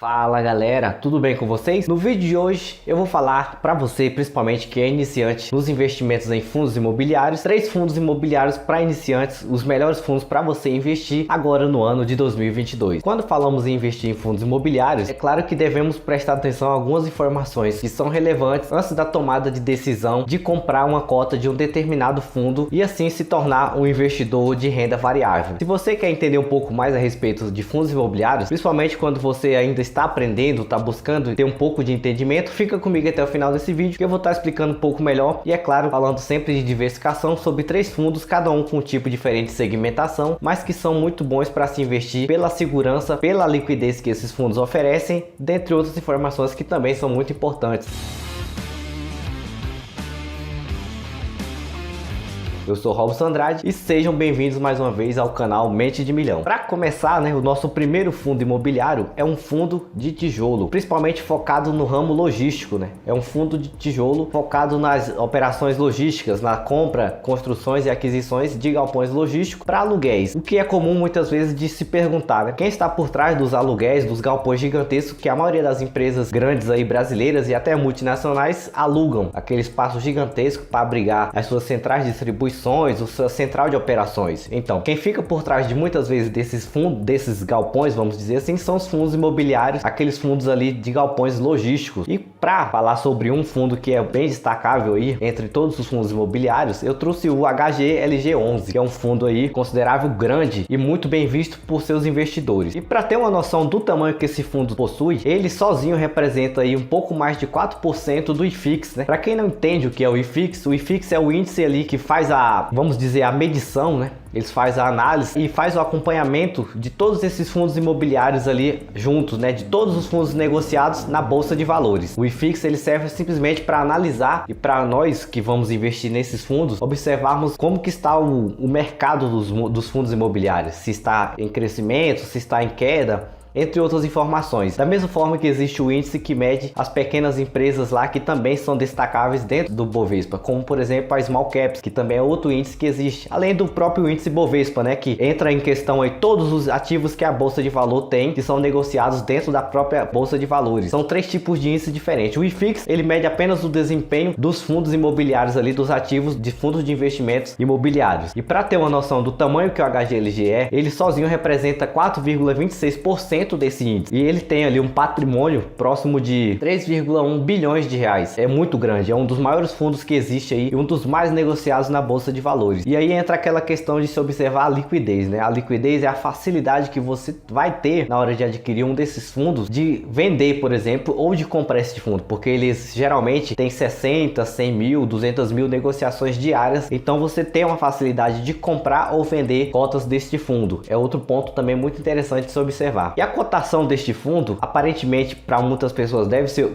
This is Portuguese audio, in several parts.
Fala galera, tudo bem com vocês? No vídeo de hoje eu vou falar para você, principalmente que é iniciante nos investimentos em fundos imobiliários, 3 fundos imobiliários para iniciantes, os melhores fundos para você investir agora no ano de 2022. Quando falamos em investir em fundos imobiliários, é claro que devemos prestar atenção a algumas informações que são relevantes antes da tomada de decisão de comprar uma cota de um determinado fundo e assim se tornar um investidor de renda variável. Se você quer entender um pouco mais a respeito de fundos imobiliários, principalmente quando você ainda está aprendendo, está buscando ter um pouco de entendimento, fica comigo até o final desse vídeo que eu vou estar explicando um pouco melhor e é claro, falando sempre de diversificação sobre 3 fundos, cada um com um tipo diferente de segmentação, mas que são muito bons para se investir pela segurança, pela liquidez que esses fundos oferecem, dentre outras informações que também são muito importantes. Eu sou Robson Andrade e sejam bem-vindos mais uma vez ao canal Mente de Milhão. Para começar, o nosso primeiro fundo imobiliário é um fundo de tijolo, principalmente focado no ramo logístico, É um fundo de tijolo focado nas operações logísticas, na compra, construções e aquisições de galpões logísticos para aluguéis. O que é comum muitas vezes de se perguntar, quem está por trás dos aluguéis, dos galpões gigantescos que a maioria das empresas grandes aí brasileiras e até multinacionais alugam, aquele espaço gigantesco para abrigar as suas centrais de distribuição, o sua central de operações. Então, quem fica por trás de muitas vezes desses fundos, desses galpões, vamos dizer assim, são os fundos imobiliários, aqueles fundos ali de galpões logísticos. E para falar sobre um fundo que é bem destacável aí entre todos os fundos imobiliários, eu trouxe o HGLG11, que é um fundo aí considerável, grande e muito bem visto por seus investidores. E para ter uma noção do tamanho que esse fundo possui, ele sozinho representa aí um pouco mais de 4% do IFIX, Para quem não entende o que é o IFIX é o índice ali que faz vamos dizer, a medição, Eles fazem a análise e faz o acompanhamento de todos esses fundos imobiliários ali juntos, De todos os fundos negociados na bolsa de valores. O IFIX ele serve simplesmente para analisar e para nós que vamos investir nesses fundos observarmos como que está o mercado dos fundos imobiliários, se está em crescimento, se está em queda, entre outras informações. Da mesma forma que existe o índice que mede as pequenas empresas lá que também são destacáveis dentro do Bovespa, como por exemplo a Small Caps, que também é outro índice que existe, além do próprio índice Bovespa, que entra em questão aí todos os ativos que a bolsa de valor tem, que são negociados dentro da própria bolsa de valores. São 3 tipos de índice diferentes. O IFIX, ele mede apenas o desempenho dos fundos imobiliários ali, dos ativos de fundos de investimentos imobiliários. E para ter uma noção do tamanho que o HGLG é, ele sozinho representa 4,26% desse índice e ele tem ali um patrimônio próximo de 3,1 bilhões de reais. É muito grande, é um dos maiores fundos que existe aí e um dos mais negociados na bolsa de valores. E aí entra aquela questão de se observar a liquidez, A liquidez é a facilidade que você vai ter na hora de adquirir um desses fundos, de vender, por exemplo, ou de comprar esse fundo, porque eles geralmente têm 60, 100 mil, 200 mil negociações diárias, então você tem uma facilidade de comprar ou vender cotas deste fundo. É outro ponto também muito interessante de se observar. E a cotação deste fundo, aparentemente para muitas pessoas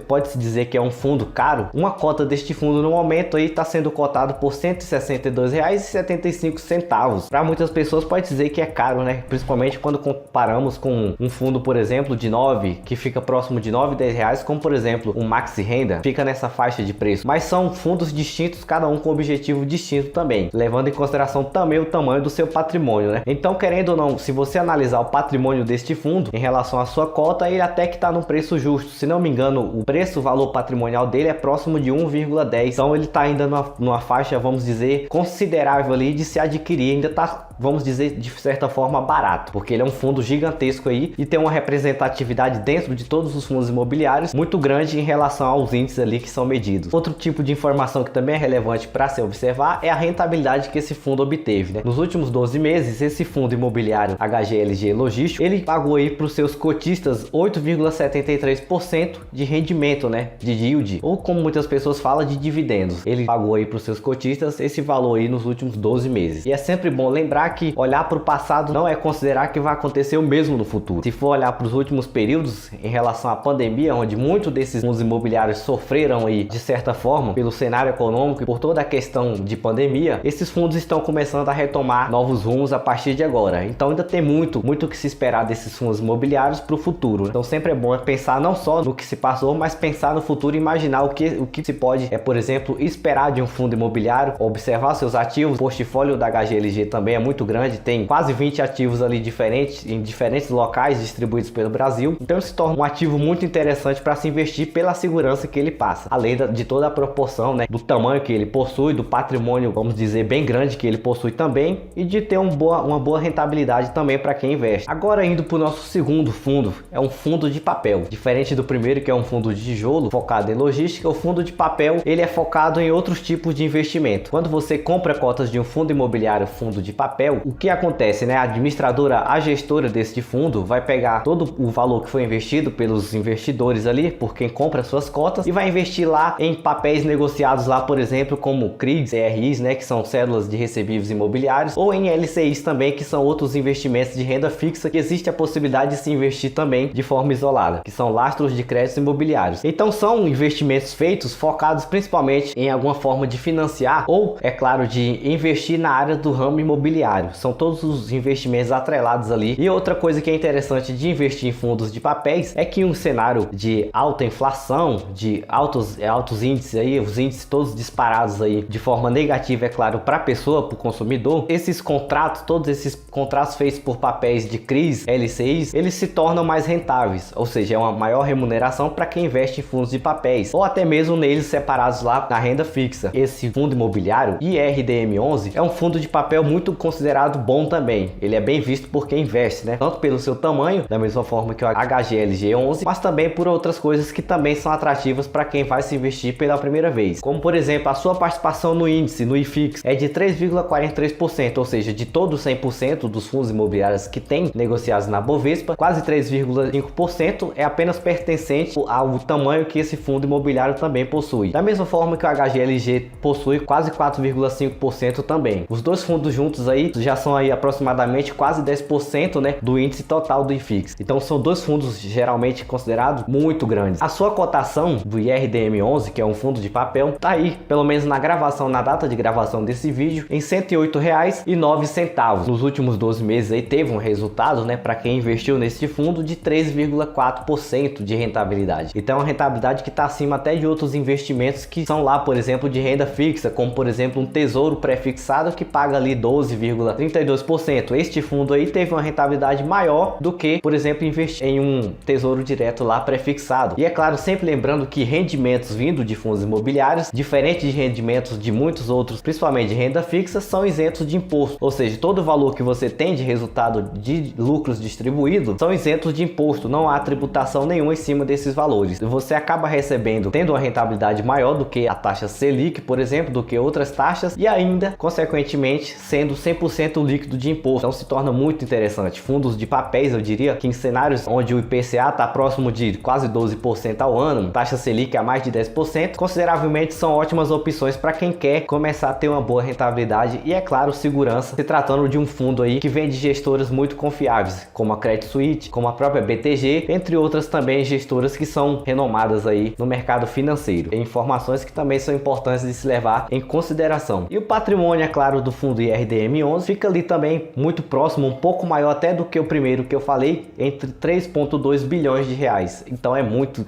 pode-se dizer que é um fundo caro. Uma cota deste fundo no momento aí está sendo cotado por R$ 162,75. Para muitas pessoas pode dizer que é caro, Principalmente quando comparamos com um fundo, por exemplo, de 9, que fica próximo de 9, 10 reais, como por exemplo um Maxi Renda, fica nessa faixa de preço. Mas são fundos distintos, cada um com objetivo distinto também, levando em consideração também o tamanho do seu patrimônio, Então, querendo ou não, se você analisar o patrimônio deste fundo em relação à sua cota, ele até que está num preço justo. Se não me engano, o valor patrimonial dele é próximo de 1,10. Então ele está ainda numa faixa, vamos dizer, considerável ali de se adquirir. Ainda está, vamos dizer, de certa forma barato, porque ele é um fundo gigantesco aí e tem uma representatividade dentro de todos os fundos imobiliários muito grande em relação aos índices ali que são medidos. Outro tipo de informação que também é relevante para se observar é a rentabilidade que esse fundo obteve, Nos últimos 12 meses, esse fundo imobiliário HGLG Logístico, ele pagou aí para os seus cotistas 8,73% de rendimento, de yield, ou como muitas pessoas falam, de dividendos. Ele pagou aí para os seus cotistas esse valor aí nos últimos 12 meses. E é sempre bom lembrar que olhar para o passado não é considerar que vai acontecer o mesmo no futuro. Se for olhar para os últimos períodos em relação à pandemia, onde muitos desses fundos imobiliários sofreram aí de certa forma pelo cenário econômico e por toda a questão de pandemia, esses fundos estão começando a retomar novos rumos a partir de agora. Então ainda tem muito que se esperar desses fundos imobiliários imobiliários para o futuro. Então sempre é bom pensar não só no que se passou, mas pensar no futuro e imaginar o que se pode, por exemplo, esperar de um fundo imobiliário, observar seus ativos. O portfólio da HGLG também é muito grande, tem quase 20 ativos ali diferentes, em diferentes locais distribuídos pelo Brasil. Então ele se torna um ativo muito interessante para se investir pela segurança que ele passa, além de toda a proporção, né, do tamanho que ele possui, do patrimônio, vamos dizer, bem grande que ele possui também, e de ter uma boa rentabilidade também para quem investe. Agora indo para o nosso segundo fundo, é um fundo de papel. Diferente do primeiro, que é um fundo de tijolo focado em logística, o fundo de papel ele é focado em outros tipos de investimento. Quando você compra cotas de um fundo imobiliário, fundo de papel, o que acontece, né? A administradora, a gestora desse fundo vai pegar todo o valor que foi investido pelos investidores ali, por quem compra suas cotas, e vai investir lá em papéis negociados lá, por exemplo, como CRIs, CRIs, né, que são cédulas de recebíveis imobiliários, ou em LCIs também, que são outros investimentos de renda fixa, que existe a possibilidade de se investir também de forma isolada, que são lastros de créditos imobiliários. Então são investimentos feitos focados principalmente em alguma forma de financiar ou, é claro, de investir na área do ramo imobiliário. São todos os investimentos atrelados ali. E outra coisa que é interessante de investir em fundos de papéis é que um cenário de alta inflação, de altos índices aí, os índices todos disparados aí de forma negativa, é claro, para a pessoa, para o consumidor, esses contratos, todos esses contratos feitos por papéis de CRIs, LCIs, eles se tornam mais rentáveis, ou seja, é uma maior remuneração para quem investe em fundos de papéis, ou até mesmo neles separados lá na renda fixa. Esse fundo imobiliário, IRDM11, é um fundo de papel muito considerado bom também. Ele é bem visto por quem investe, né? Tanto pelo seu tamanho, da mesma forma que o HGLG11, mas também por outras coisas que também são atrativas para quem vai se investir pela primeira vez. Como, por exemplo, a sua participação no índice, no IFIX, é de 3,43%, ou seja, de todos 100% dos fundos imobiliários que tem negociados na Bovespa, quase 3,5% é apenas pertencente ao tamanho que esse fundo imobiliário também possui. Da mesma forma que o HGLG possui quase 4,5% também. Os dois fundos juntos aí já são aí aproximadamente quase 10%, né, do índice total do IFIX. Então são dois fundos geralmente considerados muito grandes. A sua cotação do IRDM11, que é um fundo de papel, tá aí, pelo menos na gravação, na data de gravação desse vídeo, em R$ 108,09. Nos últimos 12 meses aí teve um resultado, né, para quem investiu nesse fundo de 3,4% de rentabilidade. Então é uma rentabilidade que está acima até de outros investimentos que são lá, por exemplo, de renda fixa, como por exemplo um tesouro pré-fixado que paga ali 12,32%. Este fundo aí teve uma rentabilidade maior do que, por exemplo, investir em um tesouro direto lá pré-fixado. E é claro, sempre lembrando que rendimentos vindo de fundos imobiliários, diferente de rendimentos de muitos outros, principalmente de renda fixa, são isentos de imposto. Ou seja, todo o valor que você tem de resultado de lucros distribuídos são isentos de imposto, não há tributação nenhuma em cima desses valores. Você acaba recebendo, tendo uma rentabilidade maior do que a taxa Selic, por exemplo, do que outras taxas, e ainda, consequentemente, sendo 100% líquido de imposto. Então se torna muito interessante. Fundos de papéis, eu diria que em cenários onde o IPCA está próximo de quase 12% ao ano, taxa Selic a mais de 10%, consideravelmente são ótimas opções para quem quer começar a ter uma boa rentabilidade e, é claro, segurança, se tratando de um fundo aí que vem de gestoras muito confiáveis, como a Credit Suisse, como a própria BTG, entre outras também gestoras que são renomadas aí no mercado financeiro. Tem informações que também são importantes de se levar em consideração. E o patrimônio, é claro, do fundo IRDM11 fica ali também muito próximo, um pouco maior até do que o primeiro que eu falei, entre 3,2 bilhões de reais. Então é muito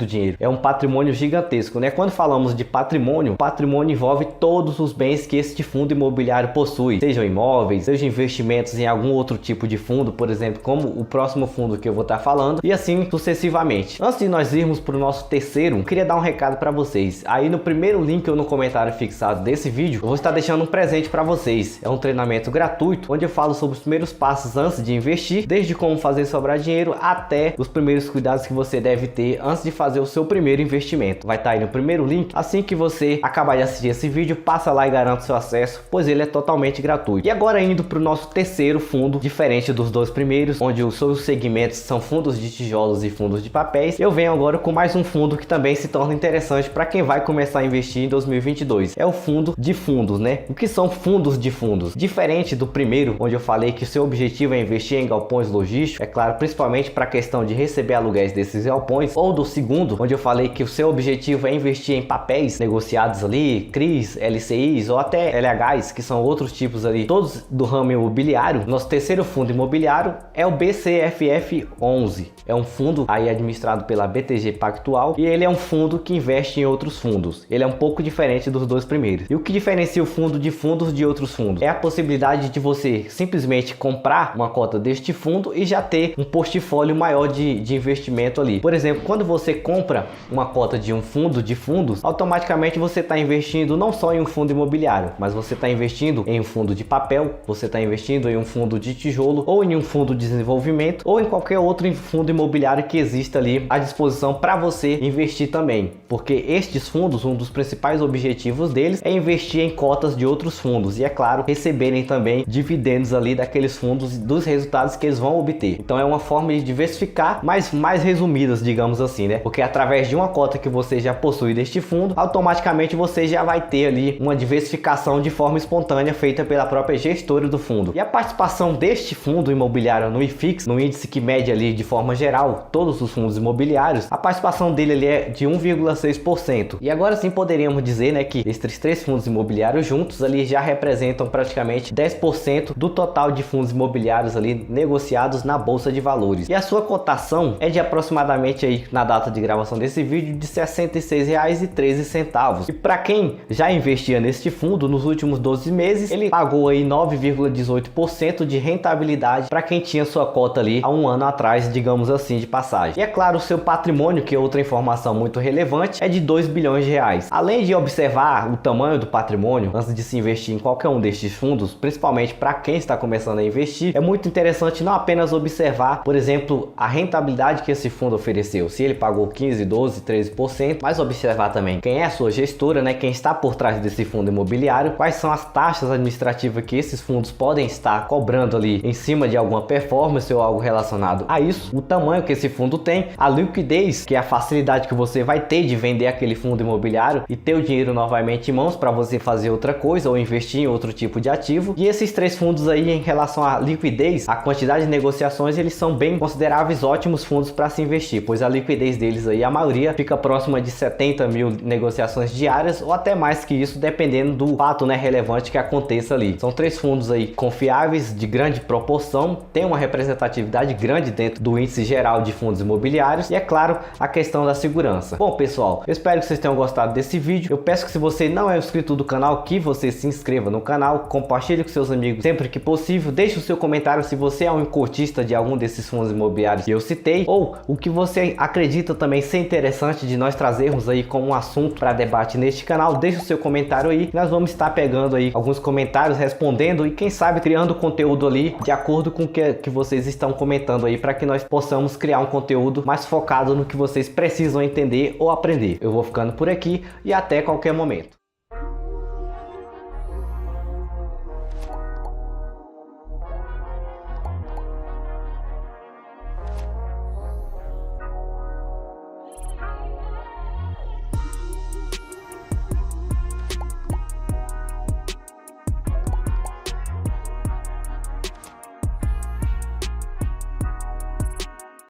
dinheiro. É um patrimônio gigantesco, né? Quando falamos de patrimônio, patrimônio envolve todos os bens que este fundo imobiliário possui, sejam imóveis, sejam investimentos em algum outro tipo de fundo, por exemplo, como o próximo fundo que eu vou estar falando, e assim sucessivamente. Antes de nós irmos para o nosso terceiro, eu queria dar um recado para vocês. Aí no primeiro link ou no comentário fixado desse vídeo, eu vou estar deixando um presente para vocês. É um treinamento gratuito, onde eu falo sobre os primeiros passos antes de investir, desde como fazer sobrar dinheiro até os primeiros cuidados que você deve ter antes de fazer o seu primeiro investimento. Vai estar aí no primeiro link. Assim que você acabar de assistir esse vídeo, passa lá e garanta seu acesso, pois ele é totalmente gratuito. E agora indo para o nosso terceiro fundo, diferente dos dois primeiros, onde os seus segmentos são fundos de tijolos e fundos de papéis, eu venho agora com mais um fundo que também se torna interessante para quem vai começar a investir em 2022. É o fundo de fundos, né? O que são fundos de fundos? Diferente do primeiro, onde eu falei que o seu objetivo é investir em galpões logísticos, é claro, principalmente para a questão de receber aluguéis desses galpões, ou do segundo, onde eu falei que o seu objetivo é investir em papéis negociados ali, CRIs, LCIs ou até LHs, que são outros tipos ali, todos do ramo imobiliário. Nosso terceiro fundo imobiliário é o BCE BTFF11. É um fundo aí administrado pela BTG Pactual e ele é um fundo que investe em outros fundos. Ele é um pouco diferente dos dois primeiros. E o que diferencia o fundo de fundos de outros fundos é a possibilidade de você simplesmente comprar uma cota deste fundo e já ter um portfólio maior de investimento ali. Por exemplo, quando você compra uma cota de um fundo de fundos, automaticamente você está investindo não só em um fundo imobiliário, mas você está investindo em um fundo de papel, você está investindo em um fundo de tijolo ou em um fundo de desenvolvimento ou em qualquer outro fundo imobiliário que exista ali à disposição para você investir também, porque estes fundos, um dos principais objetivos deles é investir em cotas de outros fundos e, é claro, receberem também dividendos ali daqueles fundos, dos resultados que eles vão obter. Então é uma forma de diversificar, mas mais resumidas, digamos assim, né? Porque através de uma cota que você já possui deste fundo, automaticamente você já vai ter ali uma diversificação de forma espontânea feita pela própria gestora do fundo. E a participação deste fundo imobiliário no IFIX, no índice que mede ali de forma geral todos os fundos imobiliários, a participação dele ali é de 1,6%. E agora sim poderíamos dizer, né, que esses três fundos imobiliários juntos ali já representam praticamente 10% do total de fundos imobiliários ali negociados na bolsa de valores. E a sua cotação é de aproximadamente aí, na data de gravação desse vídeo, de R$ 66,13. E para quem já investia neste fundo nos últimos 12 meses, ele pagou aí 9,18% de rentabilidade para quem tinha sua cota ali há um ano atrás, digamos assim, de passagem. E é claro, o seu patrimônio, que é outra informação muito relevante, é de 2 bilhões de reais. Além de observar o tamanho do patrimônio antes de se investir em qualquer um destes fundos, principalmente para quem está começando a investir, é muito interessante não apenas observar, por exemplo, a rentabilidade que esse fundo ofereceu, se ele pagou 15, 12, 13%, mas observar também quem é a sua gestora, né, quem está por trás desse fundo imobiliário, quais são as taxas administrativas que esses fundos podem estar cobrando ali em cima de alguma performance ou algo relacionado a isso, o tamanho que esse fundo tem, a liquidez, que é a facilidade que você vai ter de vender aquele fundo imobiliário e ter o dinheiro novamente em mãos para você fazer outra coisa ou investir em outro tipo de ativo. E esses três fundos aí, em relação à liquidez, a quantidade de negociações, eles são bem consideráveis, ótimos fundos para se investir, pois a liquidez deles aí, a maioria fica próxima de 70 mil negociações diárias ou até mais que isso, dependendo do fato, né, relevante que aconteça ali. São três fundos aí confiáveis, de grande proporção, tem uma representatividade grande dentro do índice geral de fundos imobiliários e, é claro, a questão da segurança. Bom, pessoal, eu espero que vocês tenham gostado desse vídeo. Eu peço que, se você não é inscrito do canal, que você se inscreva no canal, compartilhe com seus amigos sempre que possível, deixe o seu comentário se você é um cotista de algum desses fundos imobiliários que eu citei, ou o que você acredita também ser interessante de nós trazermos aí como um assunto para debate neste canal. Deixe o seu comentário aí, nós vamos estar pegando aí alguns comentários, respondendo e quem sabe criando conteúdo ali de acordo com o que vocês estão comentando aí, para que nós possamos criar um conteúdo mais focado no que vocês precisam entender ou aprender. Eu vou ficando por aqui e até qualquer momento.